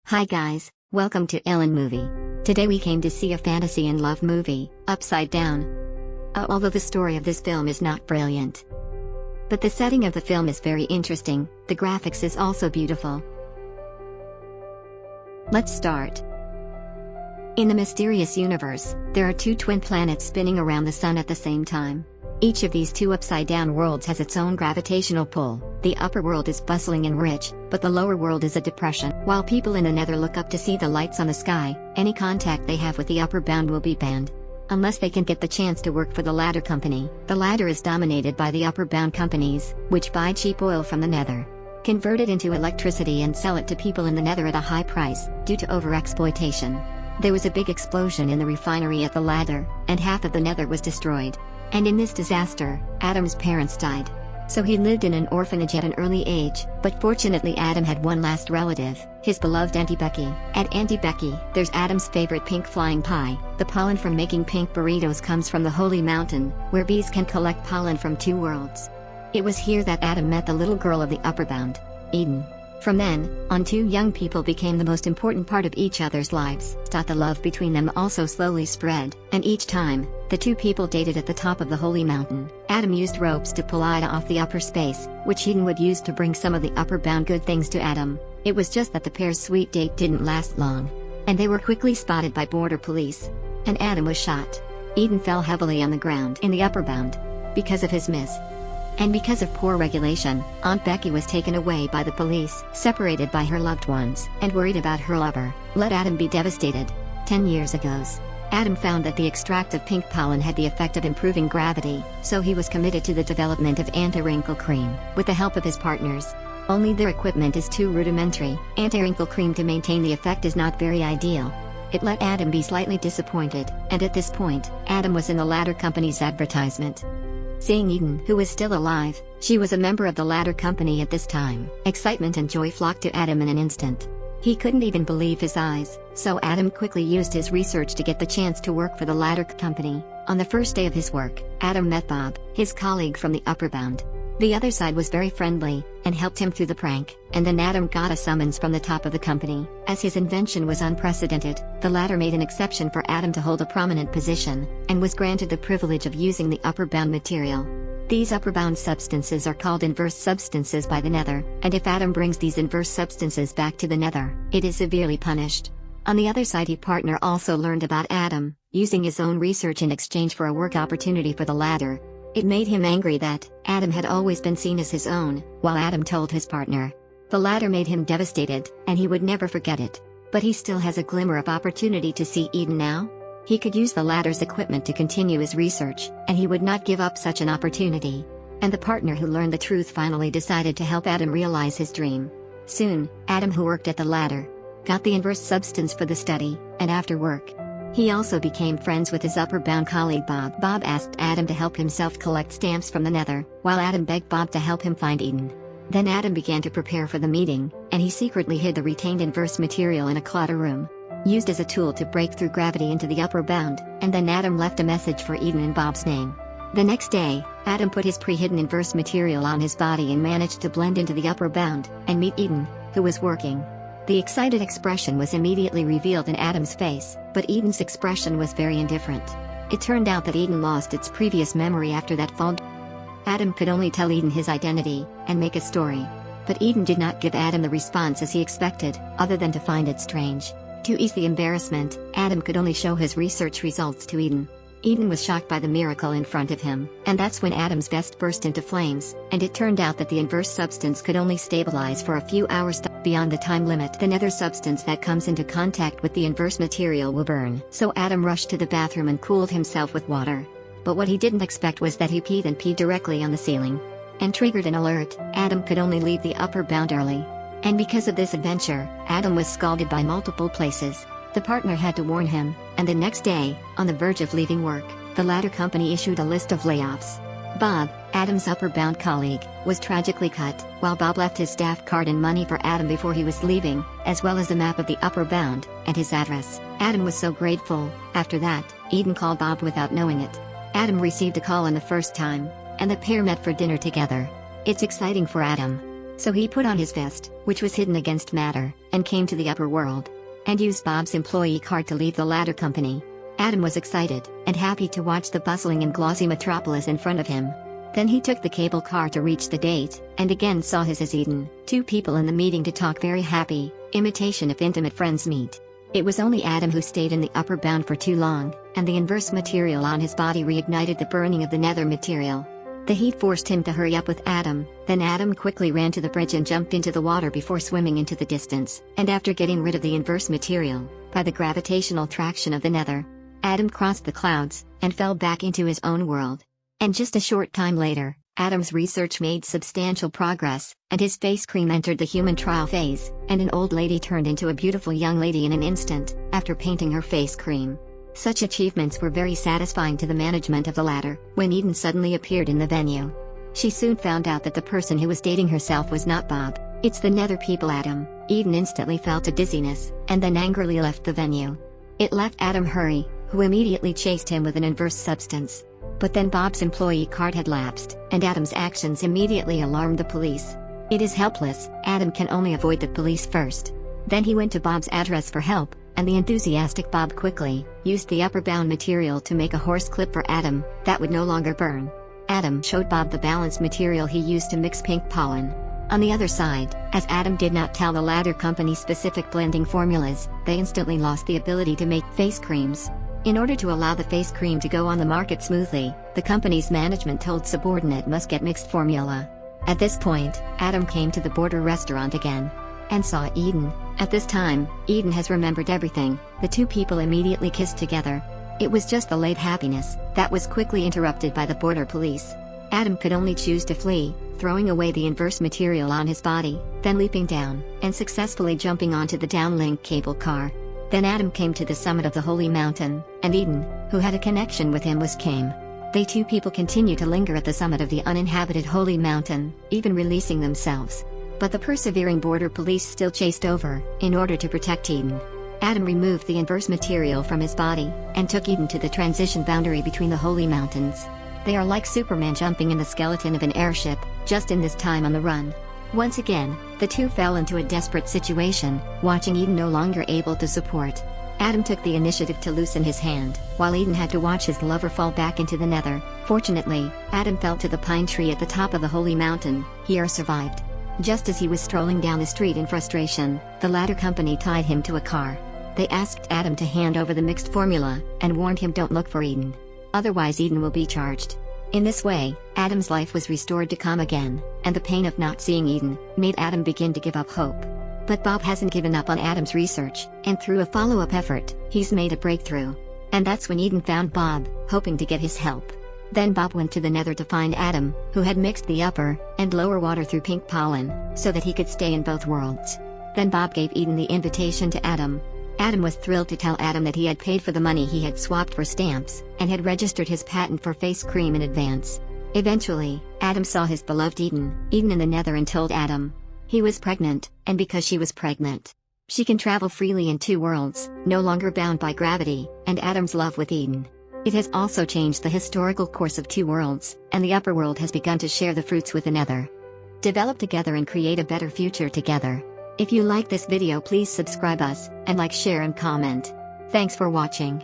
Hi guys, welcome to Ellen Movie. Today we came to see a fantasy and love movie, Upside Down. Although the story of this film is not brilliant, but the setting of the film is very interesting, the graphics is also beautiful. Let's start. In the mysterious universe, there are two twin planets spinning around the sun at the same time. Each of these two upside-down worlds has its own gravitational pull. The upper world is bustling and rich, but the lower world is a depression. While people in the nether look up to see the lights on the sky, any contact they have with the upper bound will be banned, unless they can get the chance to work for the ladder company. The ladder is dominated by the upper bound companies, which buy cheap oil from the nether, convert it into electricity and sell it to people in the nether at a high price, due to overexploitation. There was a big explosion in the refinery at the ladder, and half of the nether was destroyed. And in this disaster, Adam's parents died. So he lived in an orphanage at an early age, but fortunately Adam had one last relative, his beloved Auntie Becky. At Auntie Becky, there's Adam's favorite pink flying pie. The pollen from making pink burritos comes from the Holy Mountain, where bees can collect pollen from two worlds. It was here that Adam met the little girl of the upper bound, Eden. From then on, two young people became the most important part of each other's lives. The love between them also slowly spread, and each time, the two people dated at the top of the Holy Mountain. Adam used ropes to pull Ida off the upper space, which Eden would use to bring some of the upper bound good things to Adam. It was just that the pair's sweet date didn't last long, and they were quickly spotted by border police, and Adam was shot. Eden fell heavily on the ground in the upper bound because of his miss. And because of poor regulation, Aunt Becky was taken away by the police, separated by her loved ones, and worried about her lover. Let Adam be devastated. 10 years ago, Adam found that the extract of pink pollen had the effect of improving gravity, so he was committed to the development of anti-wrinkle cream, with the help of his partners. Only their equipment is too rudimentary. Anti-wrinkle cream to maintain the effect is not very ideal. It let Adam be slightly disappointed, and at this point, Adam was in the ladder company's advertisement. Seeing Eden, who was still alive, she was a member of the ladder company at this time. Excitement and joy flocked to Adam in an instant. He couldn't even believe his eyes, so Adam quickly used his research to get the chance to work for the ladder company. On the first day of his work, Adam met Bob, his colleague from the upper bound. The other side was very friendly, and helped him through the prank, and then Adam got a summons from the top of the company. As his invention was unprecedented, the ladder made an exception for Adam to hold a prominent position, and was granted the privilege of using the upper bound material. These upper bound substances are called inverse substances by the nether, and if Adam brings these inverse substances back to the nether, it is severely punished. On the other side, his partner also learned about Adam, using his own research in exchange for a work opportunity for the ladder. It made him angry that Adam had always been seen as his own, while Adam told his partner. The latter made him devastated, and he would never forget it. But he still has a glimmer of opportunity to see Eden now. He could use the ladder's equipment to continue his research, and he would not give up such an opportunity. And the partner who learned the truth finally decided to help Adam realize his dream. Soon, Adam, who worked at the ladder, got the inverse substance for the study, and after work, he also became friends with his upper bound colleague Bob. Bob asked Adam to help himself collect stamps from the nether, while Adam begged Bob to help him find Eden. Then Adam began to prepare for the meeting, and he secretly hid the retained inverse material in a clutter room, used as a tool to break through gravity into the upper bound, and then Adam left a message for Eden in Bob's name. The next day, Adam put his pre-hidden inverse material on his body and managed to blend into the upper bound, and meet Eden, who was working. The excited expression was immediately revealed in Adam's face, but Eden's expression was very indifferent. It turned out that Eden lost its previous memory after that fall. Adam could only tell Eden his identity, and make a story. But Eden did not give Adam the response as he expected, other than to find it strange. To ease the embarrassment, Adam could only show his research results to Eden. Eden was shocked by the miracle in front of him, and that's when Adam's vest burst into flames, and it turned out that the inverse substance could only stabilize for a few hours. Beyond the time limit, the nether substance that comes into contact with the inverse material will burn. So Adam rushed to the bathroom and cooled himself with water. But what he didn't expect was that he peed directly on the ceiling, and triggered an alert. Adam could only leave the upper bound early. And because of this adventure, Adam was scalded by multiple places. The partner had to warn him, and the next day, on the verge of leaving work, the ladder company issued a list of layoffs. Bob, Adam's upper bound colleague, was tragically cut, while Bob left his staff card and money for Adam before he was leaving, as well as a map of the upper bound, and his address. Adam was so grateful. After that, Eden called Bob without knowing it. Adam received a call on the first time, and the pair met for dinner together. It's exciting for Adam. So he put on his vest, which was hidden against matter, and came to the upper world. And used Bob's employee card to leave the ladder company. Adam was excited, and happy to watch the bustling and glossy metropolis in front of him. Then he took the cable car to reach the date, and again saw his Eden, two people in the meeting to talk very happy, imitation if intimate friends meet. It was only Adam who stayed in the upper bound for too long, and the inverse material on his body reignited the burning of the nether material. The heat forced him to hurry up with Adam, then Adam quickly ran to the bridge and jumped into the water before swimming into the distance, and after getting rid of the inverse material, by the gravitational traction of the nether, Adam crossed the clouds, and fell back into his own world. And just a short time later, Adam's research made substantial progress, and his face cream entered the human trial phase, and an old lady turned into a beautiful young lady in an instant, after painting her face cream. Such achievements were very satisfying to the management of the ladder, when Eden suddenly appeared in the venue. She soon found out that the person who was dating herself was not Bob, it's the nether people Adam. Eden instantly felt a dizziness, and then angrily left the venue. It left Adam hurry, who immediately chased him with an inverse substance. But then Bob's employee card had lapsed, and Adam's actions immediately alarmed the police. It is helpless, Adam can only avoid the police first. Then he went to Bob's address for help, and the enthusiastic Bob quickly used the upper bound material to make a horse clip for Adam that would no longer burn. Adam showed Bob the balanced material he used to mix pink pollen. On the other side, as Adam did not tell the ladder company specific blending formulas, they instantly lost the ability to make face creams. In order to allow the face cream to go on the market smoothly, the company's management told subordinate must get mixed formula. At this point, Adam came to the border restaurant again. And saw Eden. At this time, Eden has remembered everything. The two people immediately kissed together. It was just the late happiness that was quickly interrupted by the border police. Adam could only choose to flee, throwing away the inverse material on his body, then leaping down, and successfully jumping onto the downlink cable car. Then Adam came to the summit of the holy mountain, and Eden, who had a connection with him, came. They two people continue to linger at the summit of the uninhabited holy mountain, even releasing themselves. But the persevering border police still chased over, in order to protect Eden. Adam removed the inverse material from his body, and took Eden to the transition boundary between the holy mountains. They are like Superman jumping in the skeleton of an airship, just in this time on the run. Once again, the two fell into a desperate situation, watching Eden no longer able to support. Adam took the initiative to loosen his hand, while Eden had to watch his lover fall back into the nether. Fortunately, Adam fell to the pine tree at the top of the holy mountain. He survived. Just as he was strolling down the street in frustration, the ladder company tied him to a car. They asked Adam to hand over the mixed formula, and warned him don't look for Eden. Otherwise Eden will be charged. In this way, Adam's life was restored to calm again, and the pain of not seeing Eden made Adam begin to give up hope. But Bob hasn't given up on Adam's research, and through a follow-up effort, he's made a breakthrough. And that's when Eden found Bob, hoping to get his help. Then Bob went to the nether to find Adam, who had mixed the upper and lower water through pink pollen, so that he could stay in both worlds. Then Bob gave Eden the invitation to Adam. Adam was thrilled to tell Adam that he had paid for the money he had swapped for stamps, and had registered his patent for face cream in advance. Eventually, Adam saw his beloved Eden in the nether, and told Adam he was pregnant, and because she was pregnant, she can travel freely in two worlds, no longer bound by gravity, and Adam's love with Eden. It has also changed the historical course of two worlds, and the upper world has begun to share the fruits with the nether. Develop together and create a better future together. If you like this video, please subscribe us, and like, share and comment. Thanks for watching.